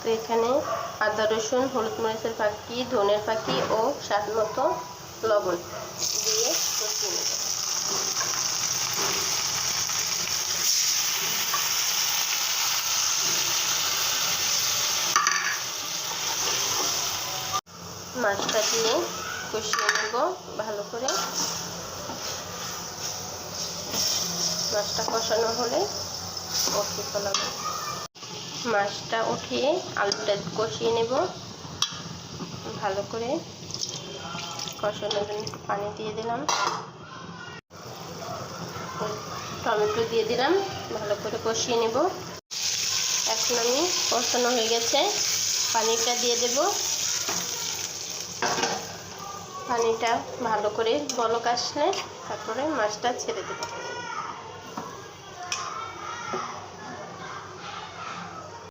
তো এখানে আদা রসুন, হলুদ মরিচের ফাঁকি, ধনের ফাঁকি ও স্বাদ মতো লবণ দিয়ে কষিয়ে নেব। মাছটা দিয়ে কষিয়ে নেব ভালো করে। মাছটা কষানো হলে উঠিয়ে ফেলাবো। মাছটা উঠিয়ে আলুটা কষিয়ে নেব ভালো করে। কষানোর জন্য একটু পানি দিয়ে দিলাম, টমেটো দিয়ে দিলাম, ভালো করে কষিয়ে নেব। এখন আমি কষানো হয়ে গেছে, পানিটা দিয়ে দেব। পানিটা ভালো করে বলক আসলে তারপরে মাছটা ছেড়ে দেব।